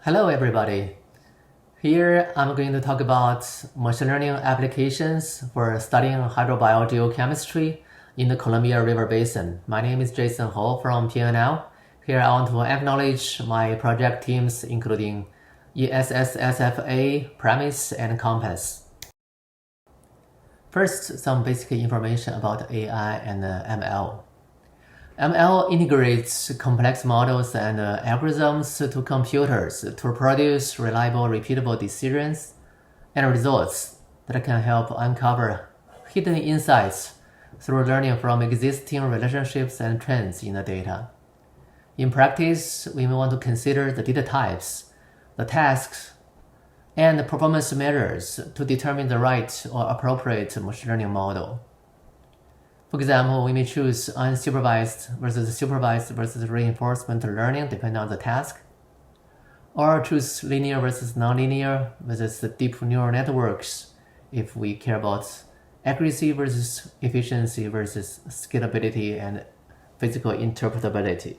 Hello everybody. Here I'm going to talk about machine learning applications for studying hydrobiogeochemistry in the Columbia River Basin. My name is Jason Ho from PNNL. Here I want to acknowledge my project teams including ESSSFA, Premise, and Compass. First, some basic information about AI and ML. ML integrates complex models and algorithms to computers to produce reliable, repeatable decisions and results that can help uncover hidden insights through learning from existing relationships and trends in the data. In practice, we may want to consider the data types, the tasks, and the performance measures to determine the right or appropriate machine learning model. For example, we may choose unsupervised versus supervised versus reinforcement learning depending on the task, or choose linear versus nonlinear versus deep neural networks if we care about accuracy versus efficiency versus scalability and physical interpretability.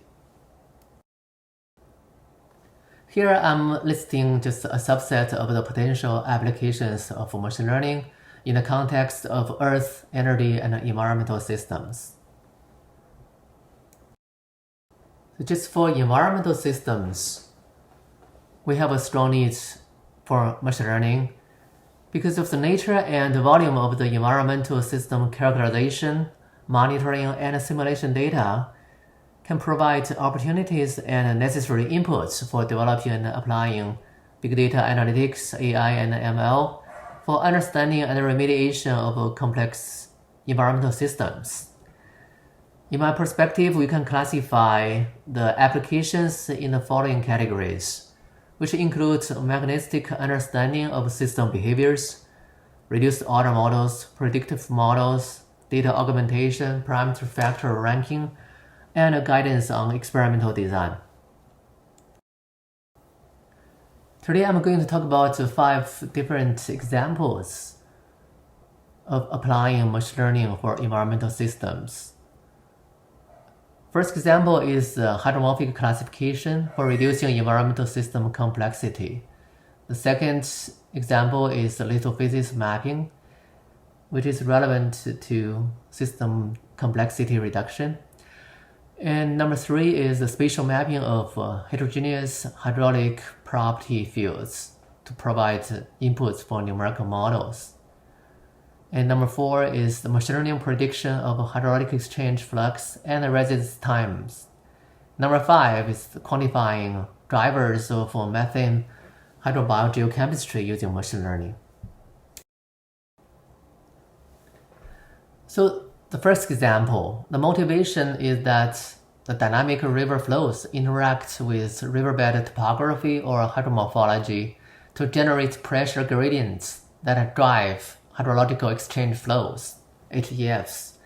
Here I'm listing just a subset of the potential applications of machine learning in the context of Earth, energy, and environmental systems. So just for environmental systems, we have a strong need for machine learning because of the nature and volume of the environmental system characterization, monitoring, and simulation data can provide opportunities and necessary inputs for developing and applying big data analytics, AI, and ML for understanding and remediation of complex environmental systems. In my perspective, we can classify the applications in the following categories, which include mechanistic understanding of system behaviors, reduced order models, predictive models, data augmentation, parameter factor ranking, and guidance on experimental design. Today I'm going to talk about 5 different examples of applying machine learning for environmental systems. First example is hydromorphic classification for reducing environmental system complexity. The second example is lithophase mapping, which is relevant to system complexity reduction. And number 3 is the spatial mapping of heterogeneous hydraulic property fields to provide inputs for numerical models. And number 4 is the machine learning prediction of hydraulic exchange flux and residence times. Number 5 is quantifying drivers of methane hydrobiogeochemistry using machine learning. So the first example, the motivation is that the dynamic river flows interact with riverbed topography or hydromorphology to generate pressure gradients that drive hydrological exchange flows, HEFs.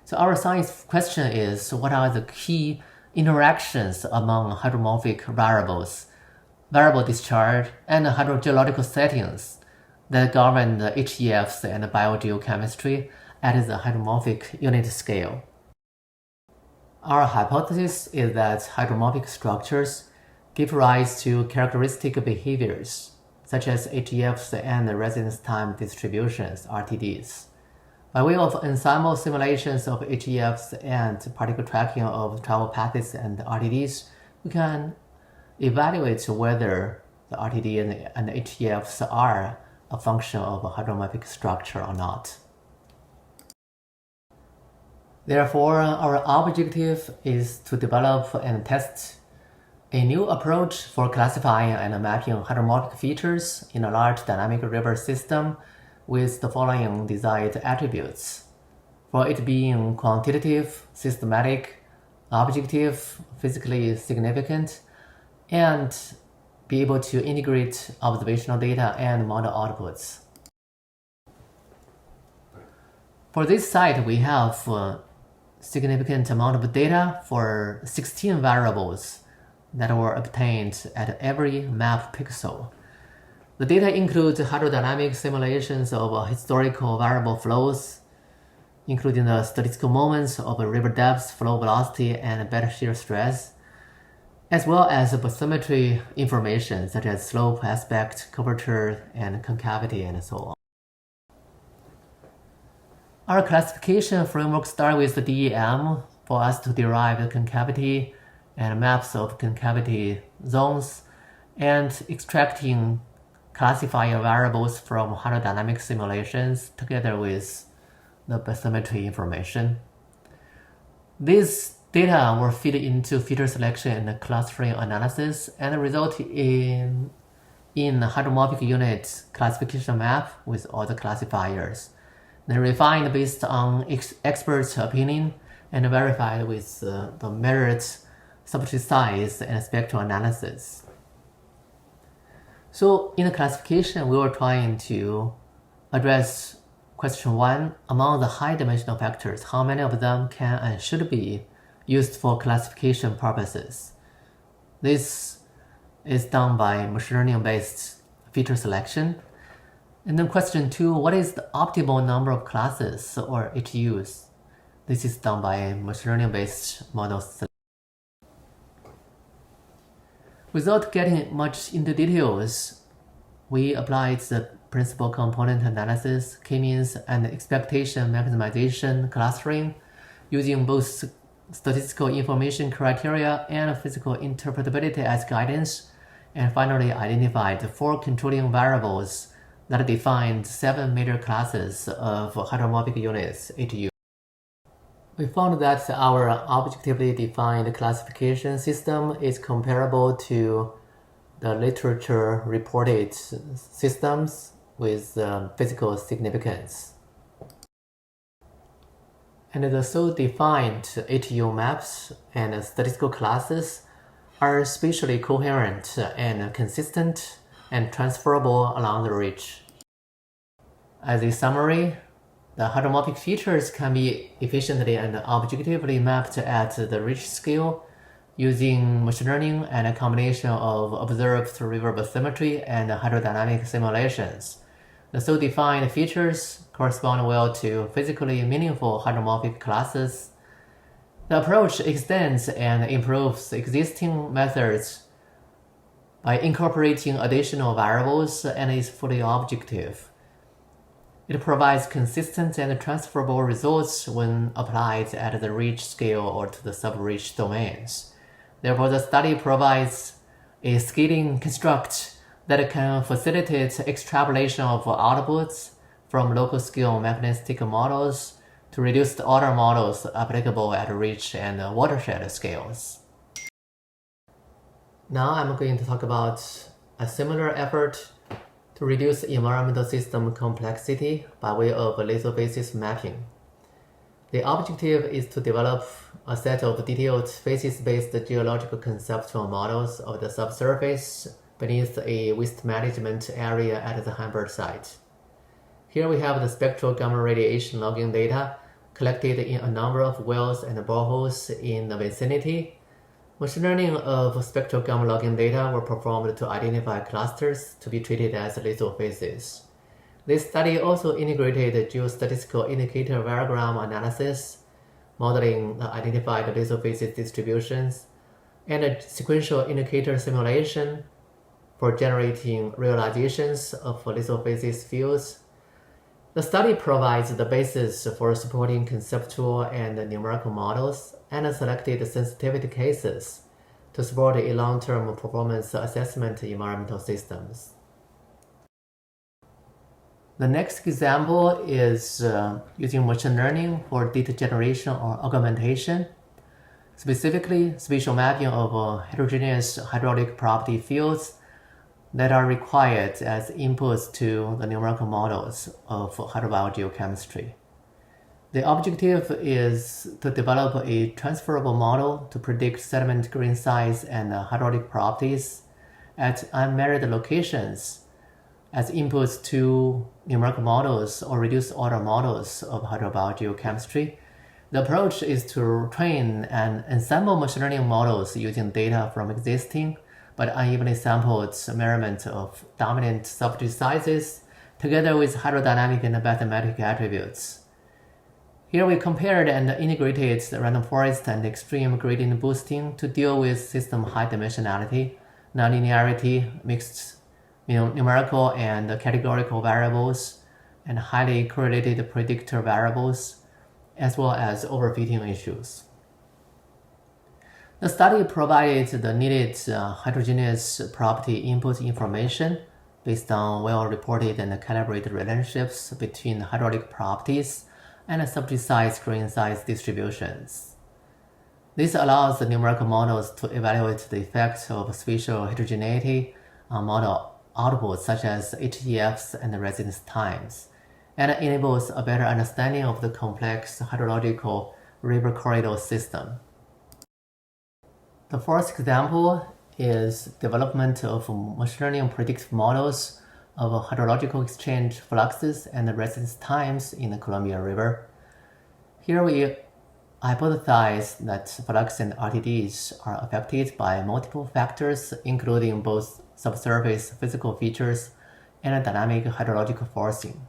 So our science question is, what are the key interactions among hydromorphic variables, variable discharge, and hydrogeological settings that govern the HEFs and biogeochemistry at the hydromorphic unit scale? Our hypothesis is that hydromorphic structures give rise to characteristic behaviors, such as HEFs and residence time distributions, RTDs. By way of ensemble simulations of HEFs and particle tracking of travel paths and RTDs, we can evaluate whether the RTD and HEFs are a function of a hydromorphic structure or not. Therefore, our objective is to develop and test a new approach for classifying and mapping hydromorphic features in a large dynamic river system with the following desired attributes: for it being quantitative, systematic, objective, physically significant, and be able to integrate observational data and model outputs. For this site, we have significant amount of data for 16 variables that were obtained at every map pixel. The data includes hydrodynamic simulations of historical variable flows, including the statistical moments of river depth, flow velocity, and bed shear stress, as well as bathymetry information such as slope, aspect, curvature, and concavity, and so on. Our classification framework starts with the DEM for us to derive the concavity and maps of concavity zones and extracting classifier variables from hydrodynamic simulations together with the bathymetry information. These data were fed into feature selection and clustering analysis and result in hydromorphic unit classification map with all the classifiers. Then refined based on expert opinion and verified with the measured substrate size and spectral analysis. So in the classification, we were trying to address question 1. Among the high-dimensional factors, how many of them can and should be used for classification purposes? This is done by machine learning-based feature selection. And then question 2, what is the optimal number of classes or HUs? This is done by machine learning-based model selection. Without getting much into details, we applied the principal component analysis, k-means, and expectation maximization clustering using both statistical information criteria and physical interpretability as guidance, and finally identified 4 controlling variables that defined 7 major classes of hydromorphic units, HU. We found that our objectively defined classification system is comparable to the literature reported systems with physical significance. And the so-defined HU maps and statistical classes are spatially coherent and consistent and transferable along the ridge. As a summary, the hydromorphic features can be efficiently and objectively mapped at the ridge scale using machine learning and a combination of observed river bathymetry and hydrodynamic simulations. The so-defined features correspond well to physically meaningful hydromorphic classes. The approach extends and improves existing methods by incorporating additional variables and is fully objective. It provides consistent and transferable results when applied at the ridge scale or to the sub-ridge domains. Therefore, the study provides a scaling construct that can facilitate extrapolation of outputs from local scale mechanistic models to reduced order models applicable at ridge and watershed scales. Now I'm going to talk about a similar effort to reduce environmental system complexity by way of lithobasis mapping. The objective is to develop a set of detailed phases-based geological conceptual models of the subsurface beneath a waste management area at the Hamburg site. Here we have the spectral gamma radiation logging data collected in a number of wells and boreholes in the vicinity. Machine learning of spectral gamma logging data were performed to identify clusters to be treated as lithophases. This study also integrated geostatistical indicator variogram analysis, modeling the identified lithophases distributions, and a sequential indicator simulation for generating realizations of lithophases fields. The study provides the basis for supporting conceptual and numerical models and selected sensitivity cases to support a long-term performance assessment environmental systems. The next example is using machine learning for data generation or augmentation, specifically spatial mapping of heterogeneous hydraulic property fields that are required as inputs to the numerical models of hydrobiogeochemistry. The objective is to develop a transferable model to predict sediment grain size and hydraulic properties at unmeasured locations as inputs to numerical models or reduced order models of hydrobiogeochemistry. The approach is to train and ensemble machine learning models using data from existing but unevenly sampled measurement of dominant substrate sizes together with hydrodynamic and bathymetric attributes. Here we compared and integrated the random forest and extreme gradient boosting to deal with system high dimensionality, nonlinearity, mixed numerical and categorical variables, and highly correlated predictor variables, as well as overfitting issues. The study provided the needed heterogeneous property input information based on well-reported and calibrated relationships between hydraulic properties and subdue-size grain size distributions. This allows the numerical models to evaluate the effects of spatial heterogeneity on model outputs such as HEFs and residence times, and enables a better understanding of the complex hydrological river corridor system. The fourth example is development of machine learning predictive models of hydrological exchange fluxes and residence times in the Columbia River. Here we hypothesize that flux and RTDs are affected by multiple factors, including both subsurface physical features and dynamic hydrological forcing.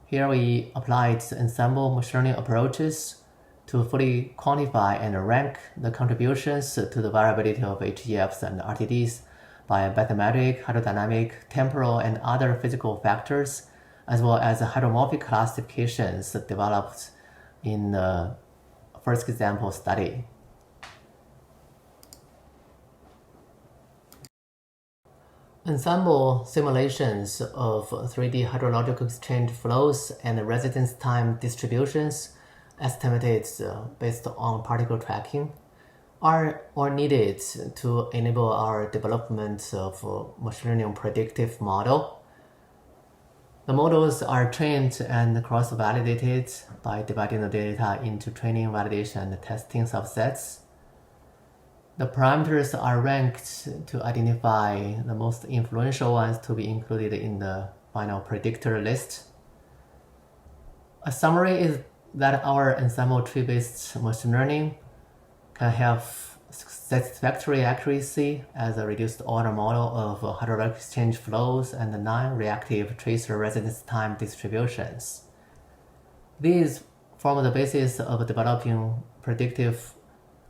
Here we applied ensemble machine learning approaches to fully quantify and rank the contributions to the variability of HEFs and RTDs by bathymetric, hydrodynamic, temporal, and other physical factors, as well as hydromorphic classifications developed in the first example study. Ensemble simulations of 3D hydrological exchange flows and residence time distributions estimated based on particle tracking are needed to enable our development of machine learning predictive model. The models are trained and cross-validated by dividing the data into training, validation, and testing subsets. The parameters are ranked to identify the most influential ones to be included in the final predictor list. A summary is that our ensemble tree-based machine learning can have satisfactory accuracy as a reduced order model of hydraulic exchange flows and non-reactive tracer residence time distributions. These form the basis of developing predictive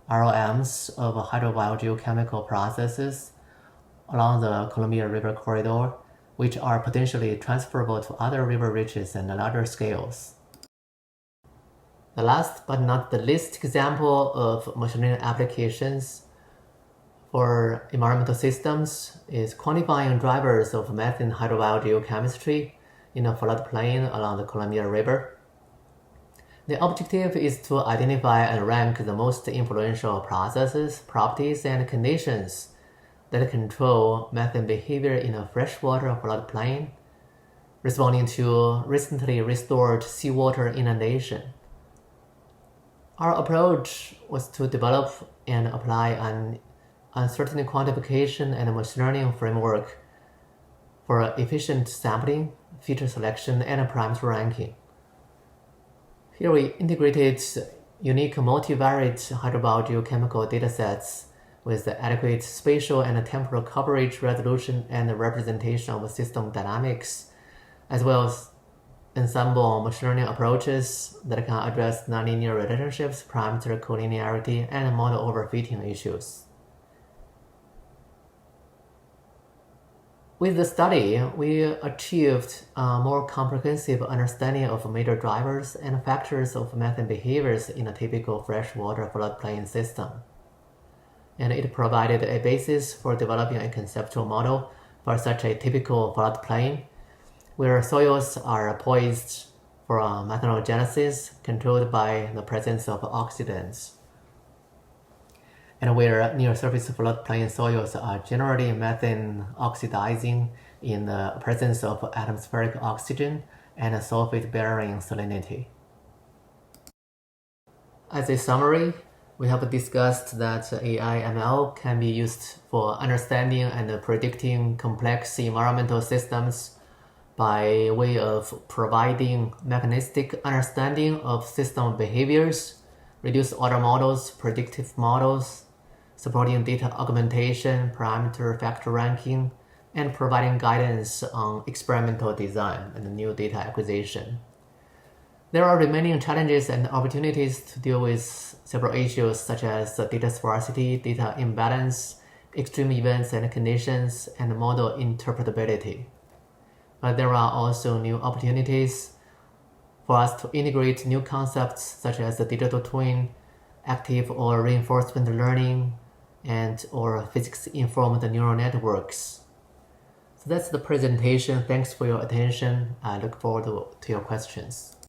ROMs of hydrobiogeochemical processes along the Columbia River corridor, which are potentially transferable to other river reaches and larger scales. The last but not the least example of machine learning applications for environmental systems is quantifying drivers of methane hydrobiogeochemistry in a floodplain along the Columbia River. The objective is to identify and rank the most influential processes, properties, and conditions that control methane behavior in a freshwater floodplain, responding to recently restored seawater inundation. Our approach was to develop and apply an uncertainty quantification and machine learning framework for efficient sampling, feature selection, and parameter ranking. Here we integrated unique multivariate hydrobiogeochemical datasets with adequate spatial and temporal coverage, resolution, and representation of system dynamics, as well as ensemble machine learning approaches that can address nonlinear relationships, parameter collinearity, and model overfitting issues. With the study, we achieved a more comprehensive understanding of major drivers and factors of methane behaviors in a typical freshwater floodplain system. And it provided a basis for developing a conceptual model for such a typical floodplain, where soils are poised for methanogenesis controlled by the presence of oxidants, and where near-surface floodplain soils are generally methane oxidizing in the presence of atmospheric oxygen and sulfate-bearing salinity. As a summary, we have discussed that AI/ML can be used for understanding and predicting complex environmental systems by way of providing mechanistic understanding of system behaviors, reduced order models, predictive models, supporting data augmentation, parameter factor ranking, and providing guidance on experimental design and new data acquisition. There are remaining challenges and opportunities to deal with several issues such as data sparsity, data imbalance, extreme events and conditions, and model interpretability. But there are also new opportunities for us to integrate new concepts such as the digital twin, active or reinforcement learning, and or physics-informed neural networks. So that's the presentation. Thanks for your attention. I look forward to your questions.